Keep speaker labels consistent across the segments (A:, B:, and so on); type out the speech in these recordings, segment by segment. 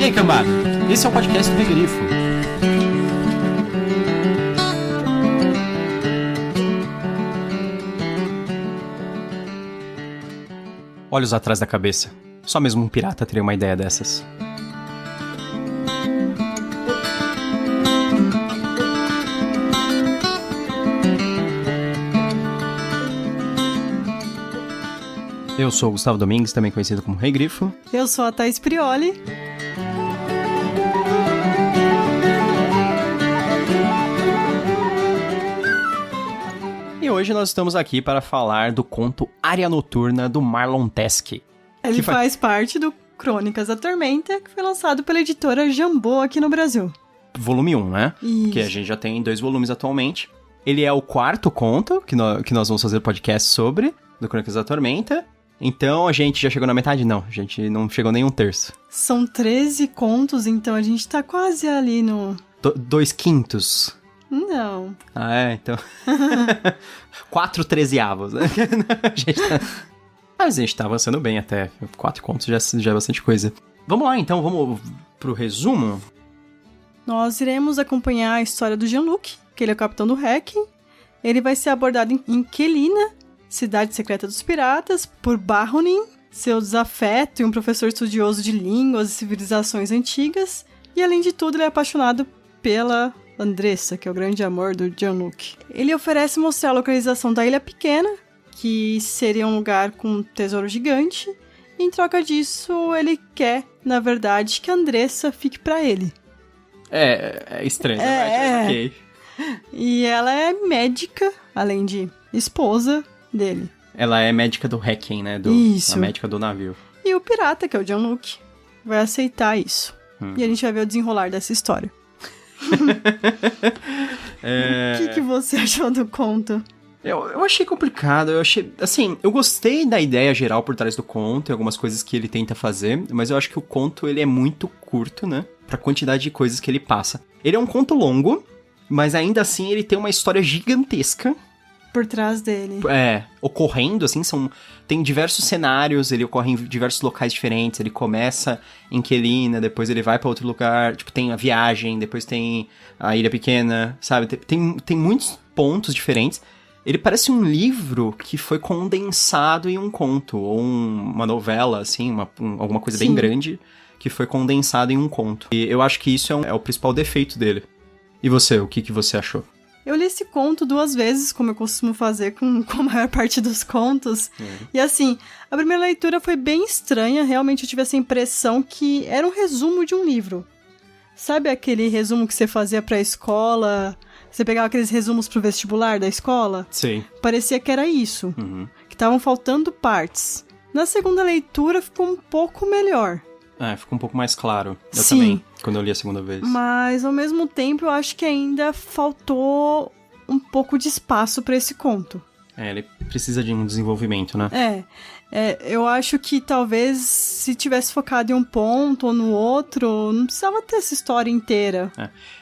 A: aí, cambada? Esse é o podcast do Regrifo. Olhos atrás da cabeça. Só mesmo um pirata teria uma ideia dessas. Eu sou o Gustavo Domingues, também conhecido como Rei Grifo.
B: Eu sou a Thaís Prioli.
A: E hoje nós estamos aqui para falar do conto Área Noturna, do Marlon Teske.
B: Ele faz parte do Crônicas da Tormenta, que foi lançado pela editora Jambô aqui no Brasil.
A: Volume 1, né?
B: Isso.
A: Que a gente já tem 2 volumes atualmente. Ele é o 4º conto que nós vamos fazer podcast sobre, do Crônicas da Tormenta. Então, a gente já chegou na metade? Não, a gente não chegou nem um terço.
B: São 13 contos, então a gente tá quase ali no...
A: 2/5.
B: Não.
A: Ah, é? Então... 4/13. Né? Mas a gente tá avançando bem até. 4 contos já é bastante coisa. Vamos lá, então, vamos pro resumo?
B: Nós iremos acompanhar a história do Jean-Luc, que ele é o capitão do Hacking. Ele vai ser abordado em Quelina, cidade secreta dos piratas, por Barronin, seu desafeto e um professor estudioso de línguas e civilizações antigas. E, além de tudo, ele é apaixonado pela Andressa, que é o grande amor do Jean-Luc. Ele oferece mostrar a localização da Ilha Pequena, que seria um lugar com um tesouro gigante. E, em troca disso, ele quer, na verdade, que a Andressa fique pra ele.
A: É estranho, mas ok.
B: E ela é médica, além de esposa dele.
A: Ela é médica do Hacking, né?
B: Isso.
A: A médica do navio.
B: E o pirata, que é o Jean-Luc, vai aceitar isso. E a gente vai ver o desenrolar dessa história. O que você achou do conto?
A: Eu achei complicado, eu gostei da ideia geral por trás do conto e algumas coisas que ele tenta fazer, mas eu acho que o conto, ele é muito curto, né? Pra quantidade de coisas que ele passa. Ele é um conto longo, mas ainda assim ele tem uma história gigantesca
B: por trás dele.
A: Ocorrendo, assim, tem diversos cenários, ele ocorre em diversos locais diferentes, ele começa em Quelina, depois ele vai pra outro lugar, tipo, tem a viagem, depois tem a Ilha Pequena, sabe? Tem muitos pontos diferentes. Ele parece um livro que foi condensado em um conto, ou uma novela, assim, alguma coisa bem grande, que foi condensado em um conto. E eu acho que isso é o principal defeito dele. E você, o que você achou?
B: Eu li esse conto 2 vezes, como eu costumo fazer com a maior parte dos contos. E assim, a primeira leitura foi bem estranha. Realmente eu tive essa impressão que era um resumo de um livro. Sabe aquele resumo que você fazia pra escola? Você pegava aqueles resumos pro vestibular da escola?
A: Sim.
B: Parecia que era isso. Que estavam faltando partes. Na segunda leitura ficou um pouco melhor.
A: Ficou um pouco mais claro. Eu
B: Sim.
A: também, quando eu li a segunda vez.
B: Mas, ao mesmo tempo, eu acho que ainda faltou um pouco de espaço pra esse conto.
A: Ele precisa de um desenvolvimento, né?
B: Eu acho que talvez se tivesse focado em um ponto ou no outro, não precisava ter essa história inteira.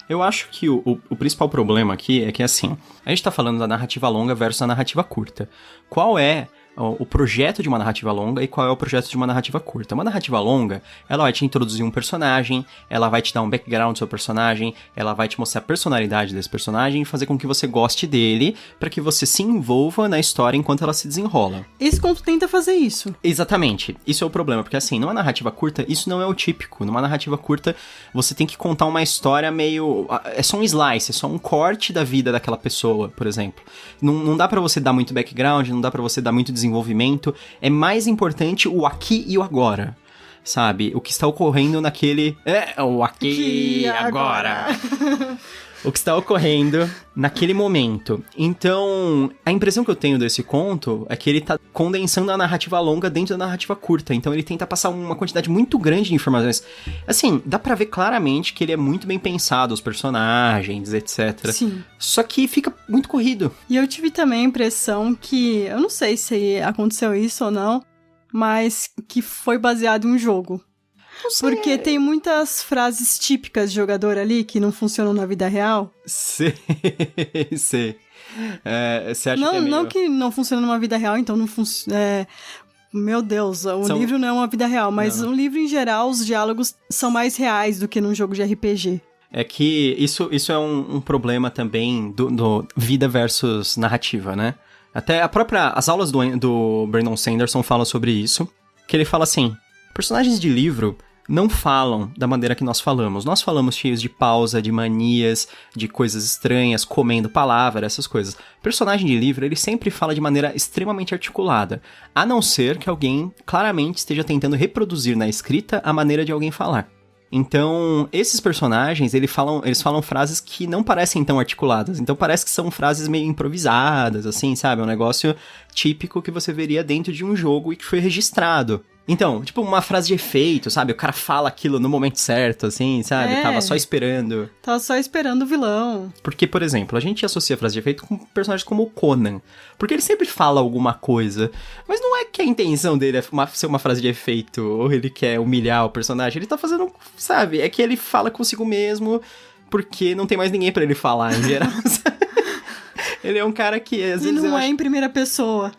A: Eu acho que o principal problema aqui é que, assim, a gente tá falando da narrativa longa versus a narrativa curta. Qual é o projeto de uma narrativa longa e qual é o projeto de uma narrativa curta? Uma narrativa longa, ela vai te introduzir um personagem, ela vai te dar um background do seu personagem, ela vai te mostrar a personalidade desse personagem e fazer com que você goste dele, pra que você se envolva na história enquanto ela se desenrola.
B: Esse conto tenta fazer isso.
A: Exatamente. Isso é o problema, porque assim, numa narrativa curta, isso não é o típico. Numa narrativa curta, você tem que contar uma história meio... É só um slice, é só um corte da vida daquela pessoa, por exemplo. Não dá pra você dar muito background, não dá pra você dar muito desenvolvimento. É mais importante o aqui e o agora, sabe? O que está ocorrendo naquele... o aqui e agora. O que está ocorrendo naquele momento. Então, a impressão que eu tenho desse conto é que ele tá condensando a narrativa longa dentro da narrativa curta. Então, ele tenta passar uma quantidade muito grande de informações. Assim, dá pra ver claramente que ele é muito bem pensado, os personagens, etc.
B: Sim.
A: Só que fica muito corrido.
B: E eu tive também a impressão que... Eu não sei se aconteceu isso ou não, mas que foi baseado em um jogo. Porque tem muitas frases típicas de jogador ali que não funcionam na vida real.
A: Sei. Você acha
B: não,
A: que é meio...
B: não que não funciona numa vida real, então não meu Deus, o livro não é uma vida real, mas no livro em geral os diálogos são mais reais do que num jogo de RPG.
A: É que isso é um problema também do vida versus narrativa, né? Até as aulas do Brandon Sanderson falam sobre isso, que ele fala assim, personagens de livro não falam da maneira que nós falamos. Nós falamos cheios de pausa, de manias, de coisas estranhas, comendo palavra, essas coisas. Personagem de livro, ele sempre fala de maneira extremamente articulada, a não ser que alguém claramente esteja tentando reproduzir na escrita a maneira de alguém falar. Então, esses personagens, eles falam frases que não parecem tão articuladas. Então, parece que são frases meio improvisadas, assim, sabe? Um negócio típico que você veria dentro de um jogo e que foi registrado. Então, tipo, uma frase de efeito, sabe? O cara fala aquilo no momento certo, assim, sabe? Tava só esperando.
B: Tava só esperando o vilão.
A: Porque, por exemplo, a gente associa a frase de efeito com personagens como o Conan. Porque ele sempre fala alguma coisa. Mas não é que a intenção dele é ser uma frase de efeito, ou ele quer humilhar o personagem. Ele tá fazendo, sabe? É que ele fala consigo mesmo, porque não tem mais ninguém pra ele falar, em geral, sabe? Ele é um cara que, às vezes...
B: E não em primeira pessoa.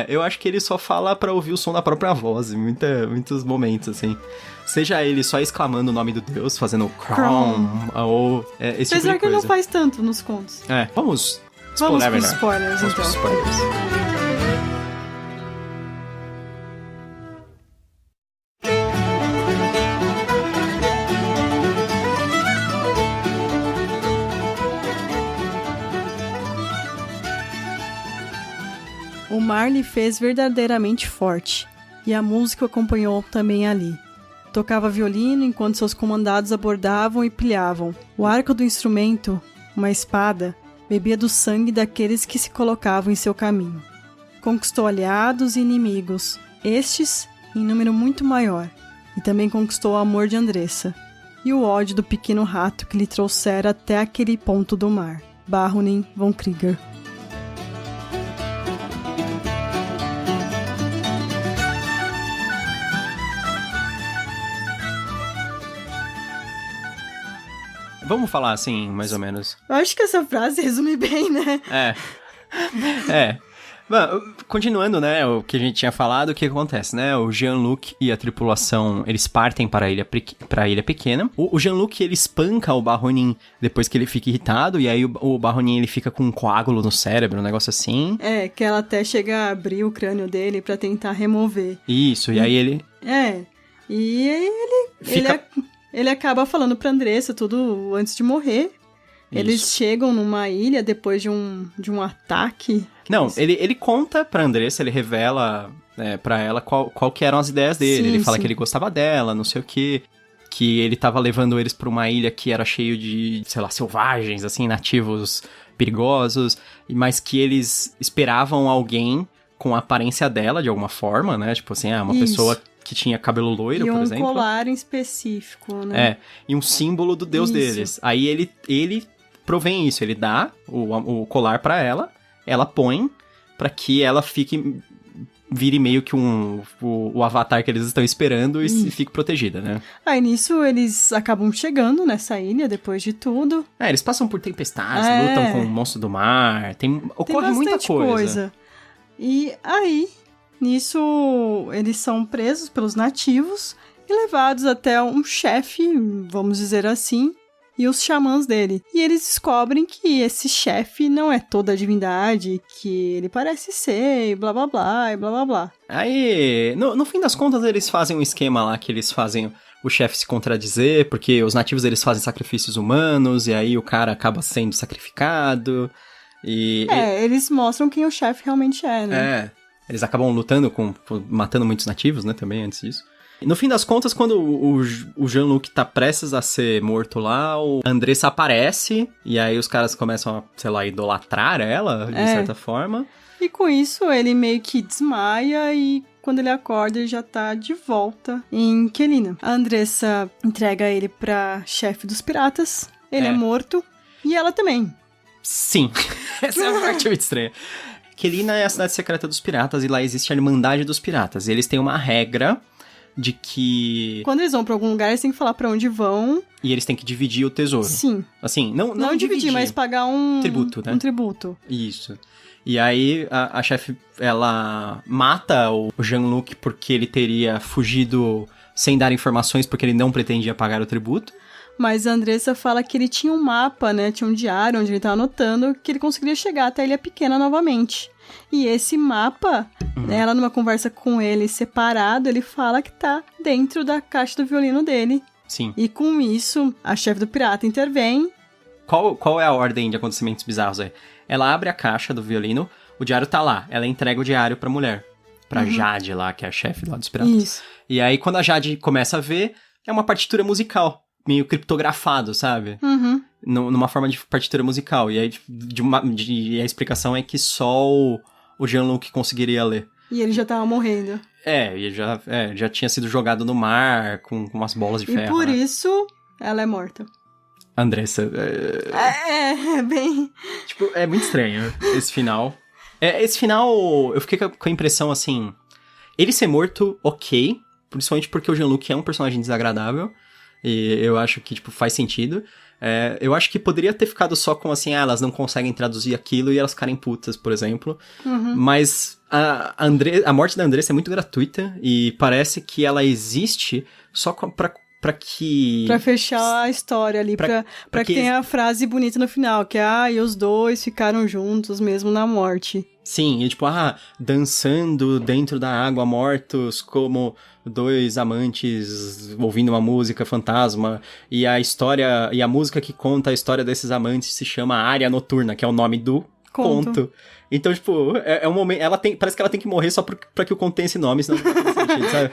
A: Eu acho que ele só fala pra ouvir o som da própria voz, em muitos momentos, assim. Seja ele só exclamando o nome do deus, fazendo Crom, ou esse tipo de coisa.
B: Apesar que ele não faz tanto nos contos.
A: Vamos
B: pros spoilers, então.
A: Pros spoilers.
B: O mar lhe fez verdadeiramente forte, e a música o acompanhou também ali. Tocava violino enquanto seus comandados abordavam e pilhavam. O arco do instrumento, uma espada, bebia do sangue daqueles que se colocavam em seu caminho. Conquistou aliados e inimigos, estes em número muito maior, e também conquistou o amor de Andressa, e o ódio do pequeno rato que lhe trouxera até aquele ponto do mar, Baronin von Krieger.
A: Vamos falar assim, mais ou menos.
B: Eu acho que essa frase resume bem, né?
A: Bom, continuando, né, o que a gente tinha falado, o que acontece, né? O Jean-Luc e a tripulação, eles partem para a ilha pequena. O Jean-Luc, ele espanca o Baronin depois que ele fica irritado, e aí o Baronin, ele fica com um coágulo no cérebro, um negócio assim.
B: Que ela até chega a abrir o crânio dele pra tentar remover.
A: Isso, e aí ele...
B: E aí ele acaba falando pra Andressa tudo antes de morrer. Isso. Eles chegam numa ilha depois de um ataque.
A: Não, ele conta pra Andressa, ele revela pra ela qual que eram as ideias dele. Ele fala que ele gostava dela, não sei o quê. Que ele tava levando eles pra uma ilha que era cheio de, sei lá, selvagens, assim, nativos perigosos. Mas que eles esperavam alguém com a aparência dela, de alguma forma, né? Tipo assim, uma pessoa... que tinha cabelo loiro, por exemplo.
B: E um colar em específico, né?
A: E um símbolo do deus deles. Aí ele provém isso, ele dá o colar pra ela, ela põe pra que ela vire meio que o avatar que eles estão esperando e fique protegida, né?
B: Aí nisso eles acabam chegando nessa ilha depois de tudo.
A: Eles passam por tempestades, lutam com o monstro do mar, ocorre muita coisa.
B: E aí... Nisso, eles são presos pelos nativos e levados até um chefe, vamos dizer assim, e os xamãs dele. E eles descobrem que esse chefe não é toda a divindade que ele parece ser, e blá blá blá, e blá blá blá.
A: Aí, no fim das contas, eles fazem um esquema lá que eles fazem o chefe se contradizer, porque os nativos eles fazem sacrifícios humanos, e aí o cara acaba sendo sacrificado.
B: Eles mostram quem o chefe realmente é, né?
A: Eles acabam lutando matando muitos nativos, né, também, antes disso. E no fim das contas, quando o Jean-Luc tá prestes a ser morto lá, a Andressa aparece, e aí os caras começam a, sei lá, idolatrar ela, de certa forma.
B: E com isso, ele meio que desmaia e quando ele acorda, ele já tá de volta em Quelina. A Andressa entrega ele pra chefe dos piratas, ele é morto, e ela também.
A: Sim, essa é a parte muito estranha. Quelina é a cidade secreta dos piratas e lá existe a Irmandade dos Piratas. E eles têm uma regra de que...
B: Quando eles vão pra algum lugar, eles têm que falar pra onde vão.
A: E eles têm que dividir o tesouro.
B: Sim.
A: Assim, não dividir,
B: mas pagar um...
A: tributo, né?
B: Um tributo.
A: Isso. E aí a chefe, ela mata o Jean-Luc porque ele teria fugido sem dar informações porque ele não pretendia pagar o tributo.
B: Mas a Andressa fala que ele tinha um mapa, né? Tinha um diário onde ele tava anotando que ele conseguiria chegar até a Ilha Pequena novamente. E esse mapa, ela numa conversa com ele separado, ele fala que tá dentro da caixa do violino dele.
A: Sim.
B: E com isso, a chefe do pirata intervém.
A: Qual é a ordem de acontecimentos bizarros aí? Ela abre a caixa do violino, o diário tá lá. Ela entrega o diário pra mulher. Pra Jade lá, que é a chefe lá dos piratas.
B: Isso.
A: E aí, quando a Jade começa a ver, é uma partitura musical. Meio criptografado, sabe? Numa forma de partitura musical. E aí, a explicação é que só o Jean-Luc conseguiria ler.
B: E ele já tava morrendo.
A: E já tinha sido jogado no mar com umas bolas de ferro.
B: E por
A: né?
B: isso, ela é morta.
A: Andressa...
B: É bem...
A: Tipo, é muito estranho esse final. Esse final, eu fiquei com a impressão, assim... Ele ser morto, ok. Principalmente porque o Jean-Luc é um personagem desagradável. E eu acho que, tipo, faz sentido. Eu acho que poderia ter ficado só com, assim, elas não conseguem traduzir aquilo e elas ficarem putas, por exemplo. Mas a morte da Andressa é muito gratuita e parece que ela existe só pra que...
B: Pra fechar a história ali, pra que tenha a frase bonita no final, que é, e os dois ficaram juntos mesmo na morte.
A: Sim, e tipo, dançando dentro da água, mortos como dois amantes ouvindo uma música fantasma, e a história, e a música que conta a história desses amantes se chama Área Noturna, que é o nome do conto. Então, tipo, é um momento, parece que ela tem que morrer só pra que o conto tenha esse nome, senão não faz sentido, sabe?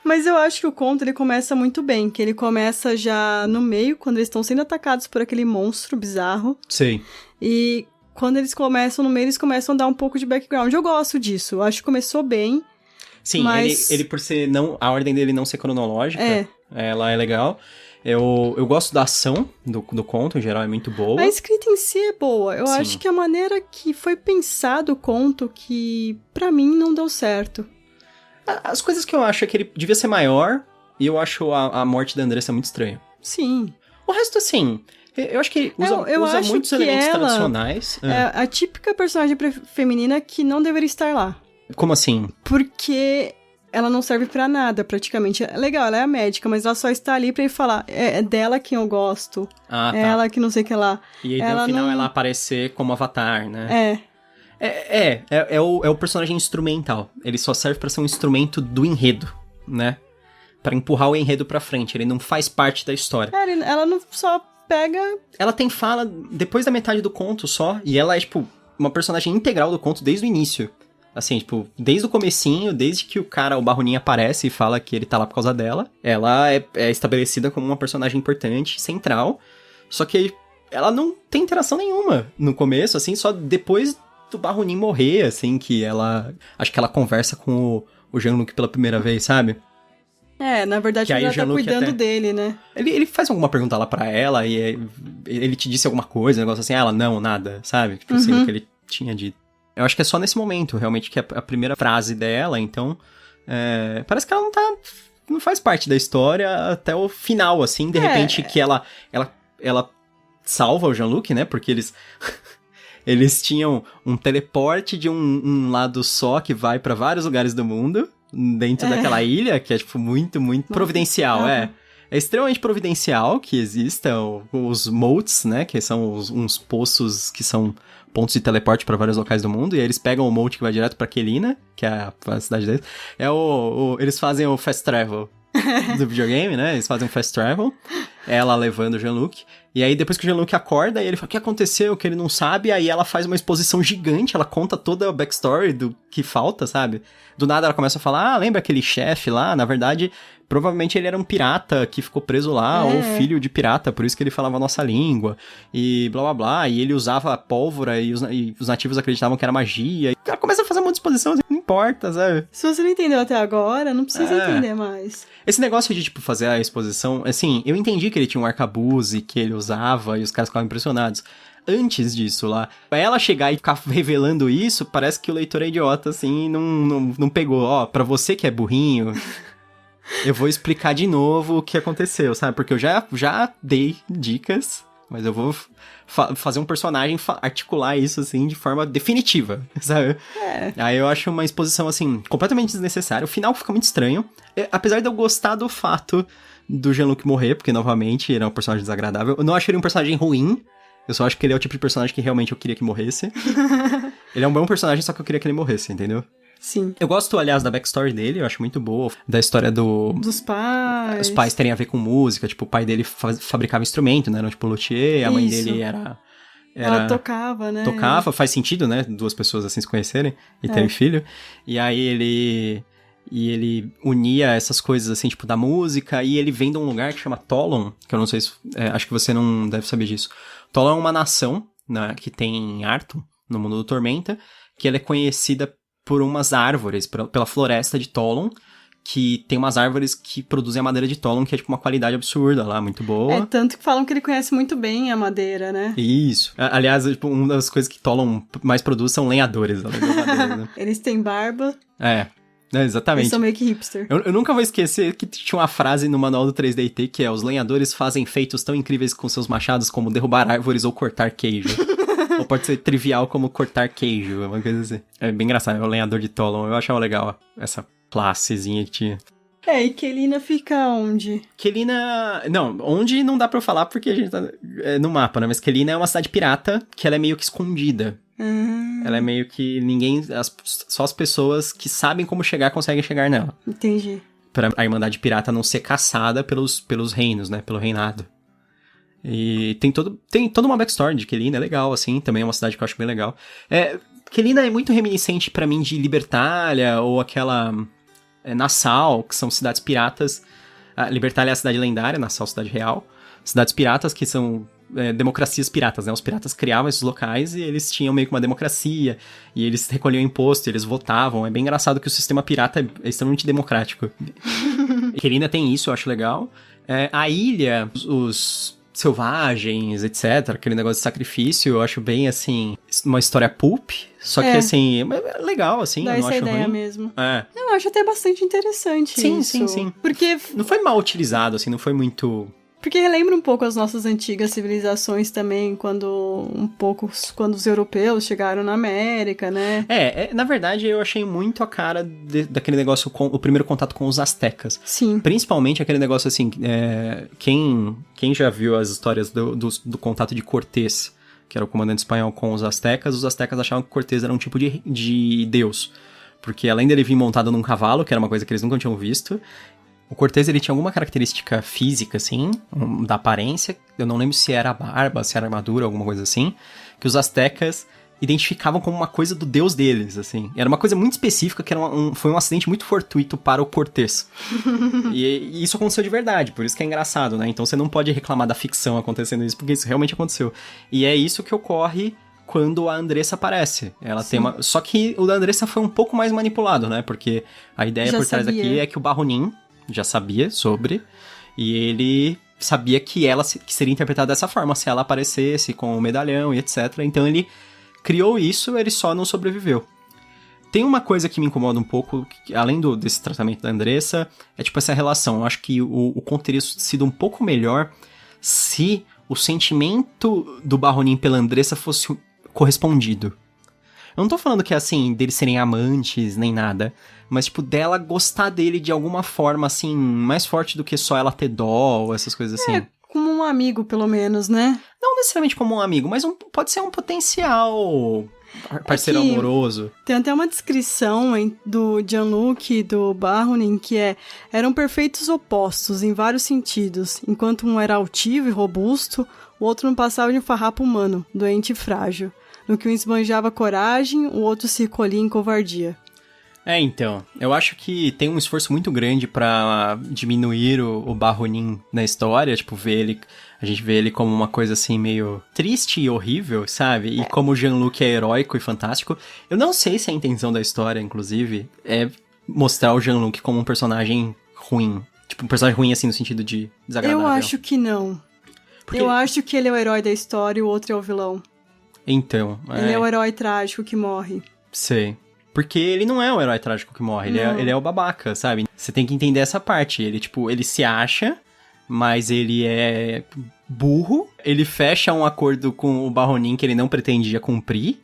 B: Mas eu acho que o conto, ele começa muito bem, que ele começa já no meio, quando eles estão sendo atacados por aquele monstro bizarro.
A: Sim.
B: E quando eles começam no meio, eles começam a dar um pouco de background. Eu gosto disso, eu acho que começou bem.
A: Sim,
B: mas...
A: ele por ser a ordem dele não ser cronológica, ela é legal. Eu gosto da ação do conto, em geral, é muito boa.
B: A escrita em si é boa. Eu
A: Sim.
B: acho que a maneira que foi pensado o conto, que pra mim não deu certo.
A: As coisas que eu acho é que ele devia ser maior, e eu acho a morte da Andressa muito estranha.
B: Sim.
A: O resto, assim, eu acho que
B: eu
A: usa
B: acho
A: muitos
B: que
A: elementos
B: ela
A: tradicionais.
B: É a típica personagem feminina que não deveria estar lá.
A: Como assim?
B: Porque ela não serve pra nada, praticamente. É legal, ela é a médica, mas ela só está ali pra ele falar, é dela quem eu gosto.
A: Tá.
B: Ela que não sei o que lá.
A: E aí,
B: ela
A: no final,
B: não...
A: ela aparecer como avatar, né? É o personagem instrumental. Ele só serve pra ser um instrumento do enredo, né? Pra empurrar o enredo pra frente. Ele não faz parte da história.
B: Ela não só pega...
A: Ela tem fala depois da metade do conto só, e ela é, tipo, uma personagem integral do conto desde o início. Assim, tipo, desde o comecinho, desde que o Barronin aparece e fala que ele tá lá por causa dela, ela é estabelecida como uma personagem importante, central, só que ela não tem interação nenhuma no começo, assim, só depois do Barronin morrer, assim, que ela... Acho que ela conversa com o Jean-Luc pela primeira vez, sabe?
B: Na verdade, ela tá cuidando dele, né?
A: Ele faz alguma pergunta lá pra ela e ele te disse alguma coisa, um negócio assim, ela, não, nada, sabe? Tipo assim, o que ele tinha dito. Eu acho que é só nesse momento, realmente, que é a primeira frase dela, então... parece que ela não faz parte da história até o final, assim, de repente, que ela salva o Jean-Luc, né? Porque eles tinham um teleporte de um lado só que vai pra vários lugares do mundo, dentro daquela ilha, que é, tipo, muito, muito providencial, É extremamente providencial que existam os moats, né? Que são uns poços que são pontos de teleporte para vários locais do mundo. E aí eles pegam o moat que vai direto pra Quelina, que é a cidade deles. Eles fazem o fast travel do videogame, né? Eles fazem o fast travel. Ela levando o Jean-Luc. E aí, depois que o Jean-Luc acorda, ele fala, o que aconteceu? Que ele não sabe. Aí ela faz uma exposição gigante, ela conta toda a backstory do que falta, sabe? Do nada ela começa a falar, lembra aquele chefe lá? Na verdade, provavelmente ele era um pirata que ficou preso lá, ou filho de pirata, por isso que ele falava a nossa língua. E blá blá blá. E ele usava pólvora e os nativos acreditavam que era magia. E ela começa a fazer uma exposição, assim, não importa, sabe?
B: Se você não entendeu até agora, não precisa entender mais.
A: Esse negócio de, tipo, fazer a exposição, assim, eu entendi que ele tinha um arcabuz que ele usava e os caras ficavam impressionados. Antes disso lá, ela chegar e ficar revelando isso, parece que o leitor é idiota, assim, e não pegou. Ó, pra você que é burrinho, eu vou explicar de novo o que aconteceu, sabe? Porque eu já dei dicas mas eu vou fazer um personagem articular isso, assim, de forma definitiva, sabe? Aí eu acho uma exposição, assim, completamente desnecessária. O final fica muito estranho. Apesar de eu gostar do fato do Jean-Luc morrer, porque, novamente, ele é um personagem desagradável. Eu não acho ele um personagem ruim. Eu só acho que ele é o tipo de personagem que realmente eu queria que morresse. Ele é um bom personagem, só que eu queria que ele morresse, entendeu?
B: Sim.
A: Eu gosto, aliás, da backstory dele, eu acho muito boa. Da história
B: dos pais.
A: Os pais terem a ver com música, tipo, o pai dele fabricava instrumento, né? Era tipo luthier, a mãe dele
B: Ela tocava, né?
A: Tocava, faz sentido, né? Duas pessoas assim se conhecerem e terem filho. E aí ele unia essas coisas, assim, tipo, da música, e ele vem de um lugar que chama Tolon, que eu não sei se... acho que você não deve saber disso. Tolon é uma nação, né, que tem em Arthur, no mundo do Tormenta, que ela é conhecida por umas árvores, pela floresta de Tolon, que tem umas árvores que produzem a madeira de Tolon, que é, tipo, uma qualidade absurda lá, muito boa.
B: Tanto que falam que ele conhece muito bem a madeira, né?
A: Isso. Aliás, tipo, uma das coisas que Tolon mais produz são lenhadores, além da madeira, né?
B: Eles têm barba.
A: Exatamente.
B: Eles são meio que hipster.
A: Eu nunca vou esquecer que tinha uma frase no manual do 3DT que é: os lenhadores fazem feitos tão incríveis com seus machados como derrubar árvores ou cortar queijo. Ou pode ser trivial como cortar queijo, uma coisa assim. É bem engraçado, é o lenhador de Tolon. Eu achava legal essa classezinha que tinha.
B: E Kelina fica onde?
A: Kelina... Não, onde não dá pra eu falar porque a gente tá no mapa, né? Mas Kelina é uma cidade pirata que ela é meio que escondida. Ela é meio que ninguém... Só as pessoas que sabem como chegar conseguem chegar nela.
B: Entendi.
A: Pra a Irmandade Pirata não ser caçada pelos reinos, né? Pelo reinado. E tem toda uma backstory de Kelina, é legal, assim. Também é uma cidade que eu acho bem legal. Kelina é muito reminiscente pra mim de Libertália ou aquela... Nassau, que são cidades piratas. Libertália é a cidade lendária, Nassau, cidade real. Cidades piratas que são democracias piratas, né? Os piratas criavam esses locais e eles tinham meio que uma democracia. E eles recolhiam imposto, eles votavam. É bem engraçado que o sistema pirata é extremamente democrático. Kelina tem isso, eu acho legal. A ilha, os selvagens, etc. Aquele negócio de sacrifício, eu acho bem, assim, uma história pulp. Só que, assim, é legal, assim,
B: dá
A: eu não
B: essa
A: acho
B: ideia
A: ruim.
B: mesmo.
A: É.
B: Eu acho até bastante interessante isso. Sim. Porque...
A: Não foi mal utilizado, assim, não foi muito...
B: Porque relembra um pouco as nossas antigas civilizações também, quando os europeus chegaram na América, né?
A: Na verdade, eu achei muito a cara daquele negócio, o primeiro contato com os astecas.
B: Sim.
A: Principalmente aquele negócio, assim, quem já viu as histórias do contato de Cortés, que era o comandante espanhol com os astecas achavam que Cortés era um tipo de deus. Porque além dele vir montado num cavalo, que era uma coisa que eles nunca tinham visto, o Cortés, ele tinha alguma característica física, assim, da aparência, eu não lembro se era a barba, se era a armadura, alguma coisa assim, que os astecas identificavam como uma coisa do deus deles, assim. Era uma coisa muito específica, que foi um acidente muito fortuito para o Cortés. e isso aconteceu de verdade, por isso que é engraçado, né? Então você não pode reclamar da ficção acontecendo isso, porque isso realmente aconteceu. E é isso que ocorre quando a Andressa aparece. Ela tem uma... Só que o da Andressa foi um pouco mais manipulado, né? Porque a ideia por trás daqui é que o Barronin já sabia sobre, e ele sabia que que seria interpretada dessa forma, se ela aparecesse com o medalhão e etc. Então ele criou isso, ele só não sobreviveu. Tem uma coisa que me incomoda um pouco, além desse tratamento da Andressa, é tipo essa relação. Eu acho que o conto teria sido um pouco melhor se o sentimento do Barronin pela Andressa fosse correspondido. Eu não tô falando que é assim, deles serem amantes, nem nada, mas, tipo, dela gostar dele de alguma forma, assim, mais forte do que só ela ter dó, ou essas coisas assim.
B: Como um amigo, pelo menos, né?
A: Não necessariamente como um amigo, mas pode ser um potencial parceiro amoroso.
B: Tem até uma descrição do Jean-Luc e do Barronin que eram perfeitos opostos em vários sentidos. Enquanto um era altivo e robusto, o outro não passava de um farrapo humano, doente e frágil. No que um esbanjava coragem, o outro se recolhia em covardia.
A: Então, eu acho que tem um esforço muito grande pra diminuir o Barronin na história, tipo, a gente vê ele como uma coisa assim meio triste e horrível, sabe? E como o Jean-Luc é heróico e fantástico. Eu não sei se a intenção da história, inclusive, é mostrar o Jean-Luc como um personagem ruim. Tipo, um personagem ruim assim no sentido de desagradável.
B: Eu acho que não. Eu acho que ele é o herói da história e o outro é o vilão.
A: Então,
B: Ele é o herói trágico que morre.
A: Sei. Porque ele não é o herói trágico que morre, ele é o babaca, sabe? Você tem que entender essa parte. Ele se acha, mas ele é burro Ele fecha um acordo com o Barronin que ele não pretendia cumprir,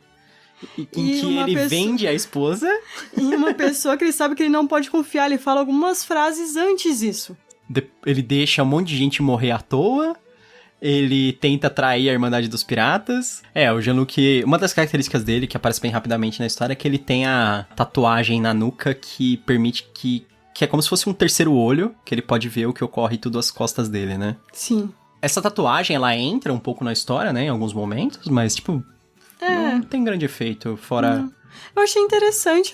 A: em que ele vende a esposa.
B: E uma pessoa que ele sabe que ele não pode confiar, ele fala algumas frases antes disso.
A: Ele deixa um monte de gente morrer à toa. Ele tenta trair a Irmandade dos Piratas. O Jean-Luc... Uma das características dele, que aparece bem rapidamente na história, é que ele tem a tatuagem na nuca que permite que é como se fosse um terceiro olho, que ele pode ver o que ocorre tudo às costas dele, né?
B: Sim.
A: Essa tatuagem, ela entra um pouco na história, né? Em alguns momentos, mas, tipo... Não tem grande efeito, fora...
B: Não. Eu achei interessante,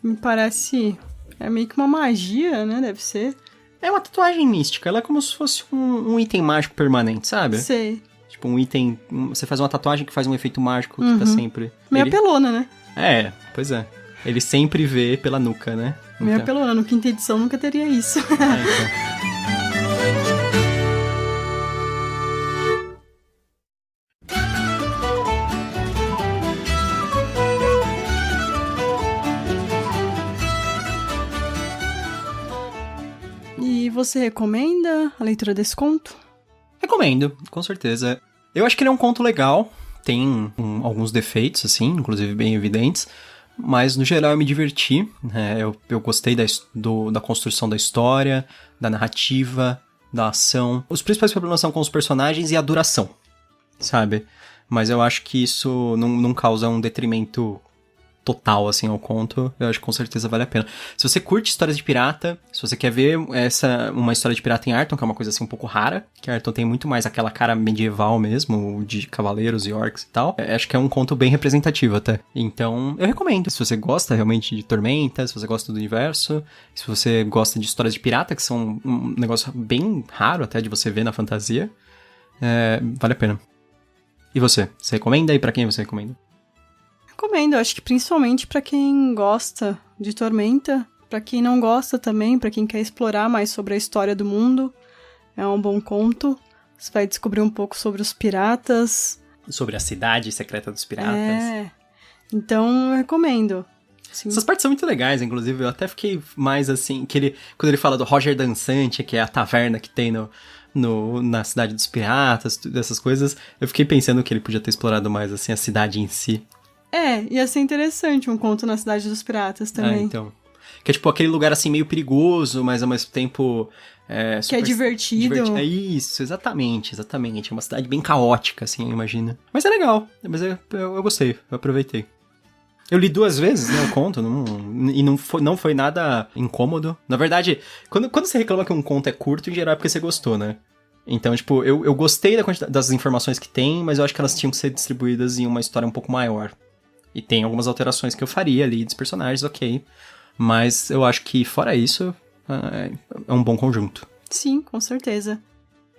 B: me parece... É meio que uma magia, né? Deve ser.
A: É uma tatuagem mística, ela é como se fosse um item mágico permanente, sabe?
B: Sei.
A: Tipo, um item... Você faz uma tatuagem que faz um efeito mágico que tá sempre...
B: Meio apelona, né?
A: Pois é. Ele sempre vê pela nuca, né?
B: Meio apelona, no quinta edição nunca teria isso.
A: Então...
B: E você recomenda a leitura desse conto?
A: Recomendo, com certeza. Eu acho que ele é um conto legal, tem alguns defeitos, assim, inclusive bem evidentes, mas no geral eu me diverti, né? Eu gostei da construção da história, da narrativa, da ação. Os principais problemas são com os personagens e a duração, sabe? Mas eu acho que isso não causa um detrimento total, assim, ao conto. Eu acho que com certeza vale a pena. Se você curte histórias de pirata, se você quer ver uma história de pirata em Arton, que é uma coisa assim um pouco rara, que Arton tem muito mais aquela cara medieval mesmo, de cavaleiros e orcs e tal, acho que é um conto bem representativo até. Então, eu recomendo. Se você gosta realmente de Tormenta, se você gosta do universo, se você gosta de histórias de pirata, que são um negócio bem raro até de você ver na fantasia, vale a pena. E você? Você recomenda? E pra quem você recomenda?
B: Recomendo, acho que principalmente pra quem gosta de Tormenta, pra quem não gosta também, pra quem quer explorar mais sobre a história do mundo, é um bom conto. Você vai descobrir um pouco sobre os piratas.
A: Sobre a cidade secreta dos piratas.
B: Então eu recomendo. Sim.
A: Essas partes são muito legais, inclusive, eu até fiquei mais assim, quando ele fala do Roger Dançante, que é a taverna que tem na cidade dos piratas, dessas coisas, eu fiquei pensando que ele podia ter explorado mais, assim, a cidade em si.
B: Ia ser interessante um conto na Cidade dos Piratas também.
A: Então. Que é tipo aquele lugar assim meio perigoso, mas ao mesmo tempo...
B: que é divertido.
A: É isso, exatamente. É uma cidade bem caótica, assim, eu imagino. Mas é legal, mas eu gostei, eu aproveitei. Eu li 2 vezes, né, o conto, e não foi nada incômodo. Na verdade, quando você reclama que um conto é curto, em geral é porque você gostou, né? Então, tipo, eu gostei da quantidade das informações que tem, mas eu acho que elas tinham que ser distribuídas em uma história um pouco maior. E tem algumas alterações que eu faria ali dos personagens, ok. Mas eu acho que, fora isso, é um bom conjunto.
B: Sim, com certeza.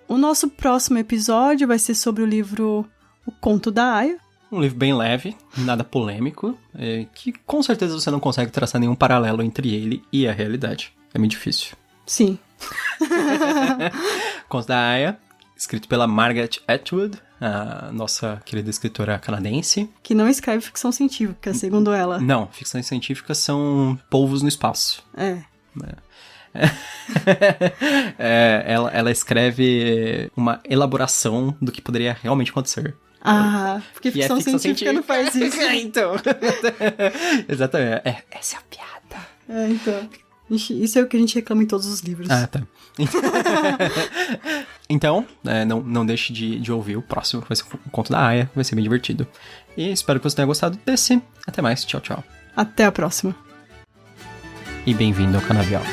B: O nosso próximo episódio vai ser sobre o livro O Conto da Aya.
A: Um livro bem leve, nada polêmico, que com certeza você não consegue traçar nenhum paralelo entre ele e a realidade. É muito difícil.
B: Sim.
A: Conto da Aya, escrito pela Margaret Atwood, a nossa querida escritora canadense.
B: Que não escreve ficção científica, segundo ela.
A: Não, ficções científicas são polvos no espaço. Ela escreve uma elaboração do que poderia realmente acontecer.
B: Porque ficção científica não faz isso.
A: Então. Exatamente. Essa é a piada.
B: Então. Isso é o que a gente reclama em todos os livros.
A: Tá. Então, não deixe de ouvir o próximo, que vai ser o Conto da Aya, vai ser bem divertido. E espero que você tenha gostado desse. Até mais, tchau, tchau.
B: Até a próxima.
A: E bem-vindo ao Canavial.